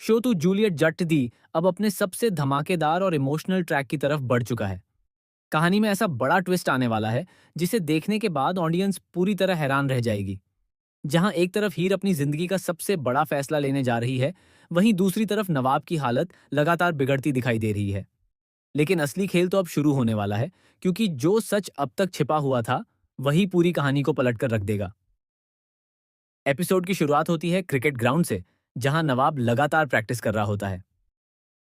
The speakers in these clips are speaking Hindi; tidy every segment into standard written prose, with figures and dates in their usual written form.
शो टू जूलियट जट दी अब अपने सबसे धमाकेदार और इमोशनल ट्रैक की तरफ बढ़ चुका है। कहानी में ऐसा बड़ा ट्विस्ट आने वाला है जिसे देखने के बाद ऑडियंस पूरी तरह हैरान रह जाएगी। जहां एक तरफ हीर अपनी जिंदगी का सबसे बड़ा फैसला लेने जा रही है, वहीं दूसरी तरफ नवाब की हालत लगातार बिगड़ती दिखाई दे रही है। लेकिन असली खेल तो अब शुरू होने वाला है, क्योंकि जो सच अब तक छिपा हुआ था वही पूरी कहानी को पलटकर रख देगा। एपिसोड की शुरुआत होती है क्रिकेट ग्राउंड से, जहां नवाब लगातार प्रैक्टिस कर रहा होता है।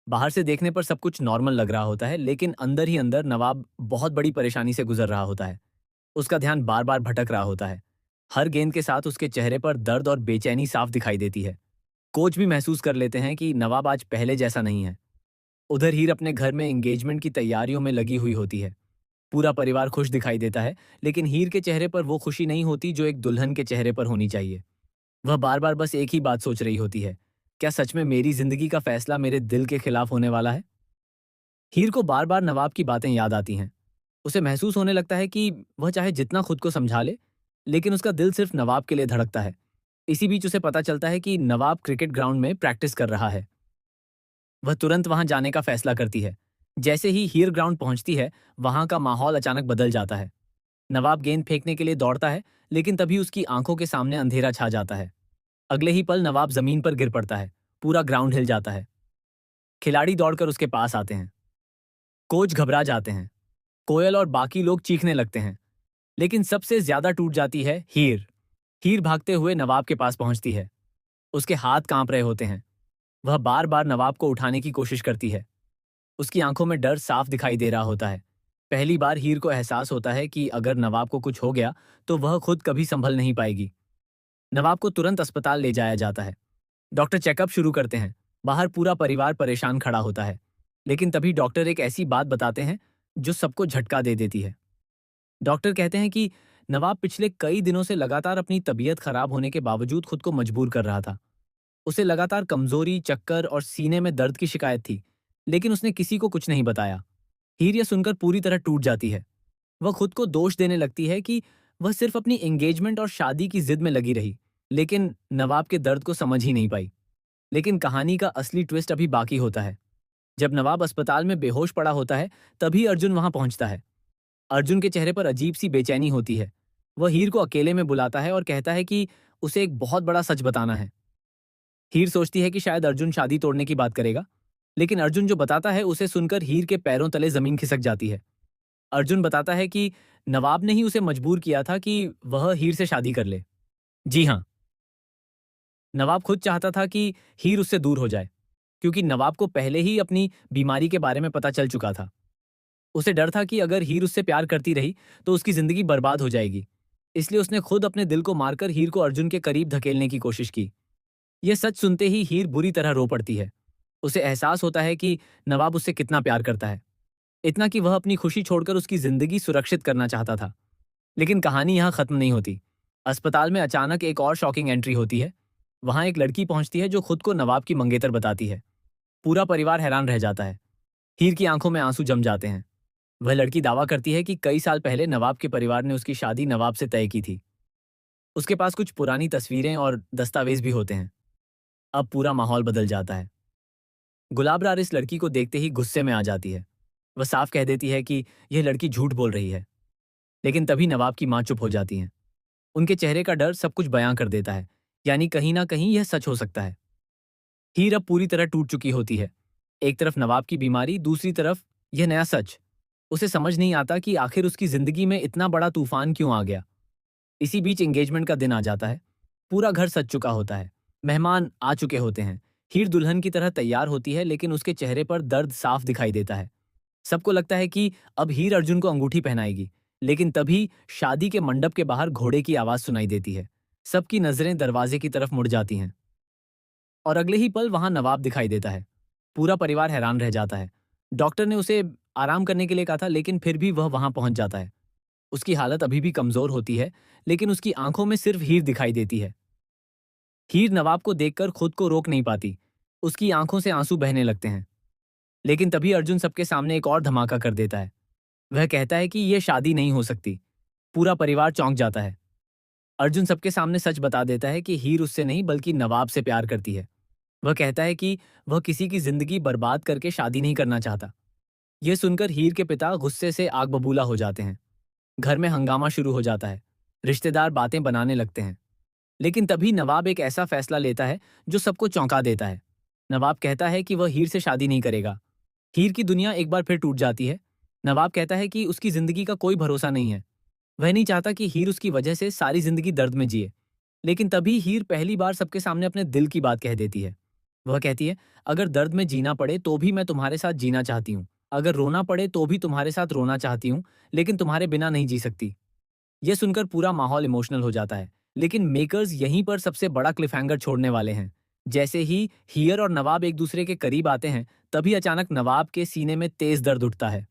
बाहर से देखने पर सब कुछ नॉर्मल लग रहा होता है, लेकिन अंदर ही अंदर नवाब बहुत बड़ी परेशानी से गुजर रहा होता है। उसका ध्यान बार बार भटक रहा होता है। हर गेंद के साथ उसके चेहरे पर दर्द और बेचैनी साफ दिखाई देती है। कोच भी महसूस कर लेते हैं कि नवाब आज पहले जैसा नहीं है। उधर हीर अपने घर में एंगेजमेंट की तैयारियों में लगी हुई होती है। पूरा परिवार खुश दिखाई देता है, लेकिन हीर के चेहरे पर वो खुशी नहीं होती जो एक दुल्हन के चेहरे पर होनी चाहिए। वह बार बार बस एक ही बात सोच रही होती है, क्या सच में मेरी जिंदगी का फैसला मेरे दिल के खिलाफ होने वाला है? हीर को बार बार नवाब की बातें याद आती हैं। उसे महसूस होने लगता है कि वह चाहे जितना खुद को समझा ले, लेकिन उसका दिल सिर्फ नवाब के लिए धड़कता है। इसी बीच उसे पता चलता है कि नवाब क्रिकेट ग्राउंड में प्रैक्टिस कर रहा है। वह तुरंत वहां जाने का फैसला करती है। जैसे ही हीर ग्राउंड पहुंचती है, वहां का माहौल अचानक बदल जाता है। नवाब गेंद फेंकने के लिए दौड़ता है, लेकिन तभी उसकी आंखों के सामने अंधेरा छा जाता है। अगले ही पल नवाब जमीन पर गिर पड़ता है। पूरा ग्राउंड हिल जाता है। खिलाड़ी दौड़कर उसके पास आते हैं। कोच घबरा जाते हैं। कोयल और बाकी लोग चीखने लगते हैं। लेकिन सबसे ज्यादा टूट जाती है हीर। हीर भागते हुए नवाब के पास पहुंचती है। उसके हाथ कांप रहे होते हैं। वह बार बार नवाब को उठाने की कोशिश करती है। उसकी आंखों में डर साफ दिखाई दे रहा होता है। पहली बार हीर को एहसास होता है कि अगर नवाब को कुछ हो गया तो वह खुद कभी संभल नहीं पाएगी। नवाब को तुरंत अस्पताल ले जाया जाता है। डॉक्टर चेकअप शुरू करते हैं। बाहर पूरा परिवार परेशान खड़ा होता है। लेकिन तभी डॉक्टर एक ऐसी बात बताते हैं जो सबको झटका दे देती है। डॉक्टर कहते हैं कि नवाब पिछले कई दिनों से लगातार अपनी तबीयत खराब होने के बावजूद खुद को मजबूर कर रहा था। उसे लगातार कमजोरी, चक्कर और सीने में दर्द की शिकायत थी, लेकिन उसने किसी को कुछ नहीं बताया। हीर यह सुनकर पूरी तरह टूट जाती है। वह खुद को दोष देने लगती है कि वह सिर्फ अपनी एंगेजमेंट और शादी की जिद में लगी रही, लेकिन नवाब के दर्द को समझ ही नहीं पाई। लेकिन कहानी का असली ट्विस्ट अभी बाकी होता है। जब नवाब अस्पताल में बेहोश पड़ा होता है, तभी अर्जुन वहां पहुंचता है। अर्जुन के चेहरे पर अजीब सी बेचैनी होती है। वह हीर को अकेले में बुलाता है और कहता है कि उसे एक बहुत बड़ा सच बताना है। हीर सोचती है कि शायद अर्जुन शादी तोड़ने की बात करेगा, लेकिन अर्जुन जो बताता है उसे सुनकर हीर के पैरों तले जमीन खिसक जाती है। अर्जुन बताता है कि नवाब ने ही उसे मजबूर किया था कि वह हीर से शादी कर ले। जी हाँ, नवाब खुद चाहता था कि हीर उससे दूर हो जाए, क्योंकि नवाब को पहले ही अपनी बीमारी के बारे में पता चल चुका था। उसे डर था कि अगर हीर उससे प्यार करती रही तो उसकी जिंदगी बर्बाद हो जाएगी। इसलिए उसने खुद अपने दिल को मारकर हीर को अर्जुन के करीब धकेलने की कोशिश की। यह सच सुनते ही हीर बुरी तरह रो पड़ती है। उसे एहसास होता है कि नवाब उससे कितना प्यार करता है, इतना कि वह अपनी खुशी छोड़कर उसकी जिंदगी सुरक्षित करना चाहता था। लेकिन कहानी यहाँ खत्म नहीं होती। अस्पताल में अचानक एक और शॉकिंग एंट्री होती है। वहां एक लड़की पहुंचती है जो खुद को नवाब की मंगेतर बताती है। पूरा परिवार हैरान रह जाता है। हीर की आंखों में आंसू जम जाते हैं। वह लड़की दावा करती है कि कई साल पहले नवाब के परिवार ने उसकी शादी नवाब से तय की थी। उसके पास कुछ पुरानी तस्वीरें और दस्तावेज भी होते हैं। अब पूरा माहौल बदल जाता है। गुलाब रार इस लड़की को देखते ही गुस्से में आ जाती है। वह साफ कह देती है कि यह लड़की झूठ बोल रही है। लेकिन तभी नवाब की मां चुप हो जाती हैं। उनके चेहरे का डर सब कुछ बयां कर देता है, यानी कहीं ना कहीं यह सच हो सकता है। हीर अब पूरी तरह टूट चुकी होती है। एक तरफ नवाब की बीमारी, दूसरी तरफ यह नया सच। उसे समझ नहीं आता कि आखिर उसकी जिंदगी में इतना बड़ा तूफान क्यों आ गया। इसी बीच एंगेजमेंट का दिन आ जाता है। पूरा घर सज चुका होता है। मेहमान आ चुके होते हैं। हीर दुल्हन की तरह तैयार होती है, लेकिन उसके चेहरे पर दर्द साफ दिखाई देता है। सबको लगता है कि अब हीर अर्जुन को अंगूठी पहनाएगी, लेकिन तभी शादी के मंडप के बाहर घोड़े की आवाज सुनाई देती है। सबकी नजरें दरवाजे की तरफ मुड़ जाती हैं और अगले ही पल वहां नवाब दिखाई देता है। पूरा परिवार हैरान रह जाता है। डॉक्टर ने उसे आराम करने के लिए कहा था, लेकिन फिर भी वह वहां पहुंच जाता है। उसकी हालत अभी भी कमजोर होती है, लेकिन उसकी आंखों में सिर्फ हीर दिखाई देती है। हीर नवाब को देखकर खुद को रोक नहीं पाती। उसकी आंखों से आंसू बहने लगते हैं। लेकिन तभी अर्जुन सबके सामने एक और धमाका कर देता है। वह कहता है कि यह शादी नहीं हो सकती। पूरा परिवार चौंक जाता है। अर्जुन सबके सामने सच बता देता है कि हीर उससे नहीं बल्कि नवाब से प्यार करती है। वह कहता है कि वह किसी की जिंदगी बर्बाद करके शादी नहीं करना चाहता। यह सुनकर हीर के पिता गुस्से से आग बबूला हो जाते हैं। घर में हंगामा शुरू हो जाता है। रिश्तेदार बातें बनाने लगते हैं। लेकिन तभी नवाब एक ऐसा फैसला लेता है जो सबको चौंका देता है। नवाब कहता है कि वह हीर से शादी नहीं करेगा। हीर की दुनिया एक बार फिर टूट जाती है। नवाब कहता है कि उसकी जिंदगी का कोई भरोसा नहीं है। वह नहीं चाहता कि हीर उसकी वजह से सारी जिंदगी दर्द में जिए। लेकिन तभी हीर पहली बार सबके सामने अपने दिल की बात कह देती है। वह कहती है, अगर दर्द में जीना पड़े तो भी मैं तुम्हारे साथ जीना चाहती हूँ। अगर रोना पड़े तो भी तुम्हारे साथ रोना चाहती हूँ, लेकिन तुम्हारे बिना नहीं जी सकती। यह सुनकर पूरा माहौल इमोशनल हो जाता है। लेकिन मेकर्स यहीं पर सबसे बड़ा क्लिफहैंगर छोड़ने वाले हैं। जैसे ही हीर और नवाब एक दूसरे के करीब आते हैं, तभी अचानक नवाब के सीने में तेज दर्द उठता है।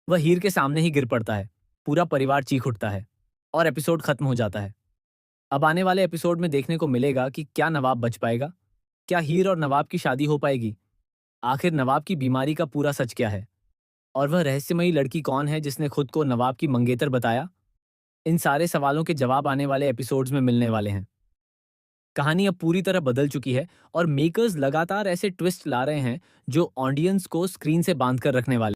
वह हीर के सामने ही गिर पड़ता है। पूरा परिवार चीख उठता है और एपिसोड खत्म हो जाता है। अब आने वाले एपिसोड में देखने को मिलेगा कि क्या नवाब बच पाएगा? क्या हीर और नवाब की शादी हो पाएगी? आखिर नवाब की बीमारी का पूरा सच क्या है? और वह रहस्यमयी लड़की कौन है जिसने खुद को नवाब की मंगेतर बताया? इन सारे सवालों के जवाब आने वाले एपिसोड्स में मिलने वाले हैं। कहानी अब पूरी तरह बदल चुकी है और मेकर्स लगातार ऐसे ट्विस्ट ला रहे हैं जो ऑडियंस को स्क्रीन से बांध कर रखने वाले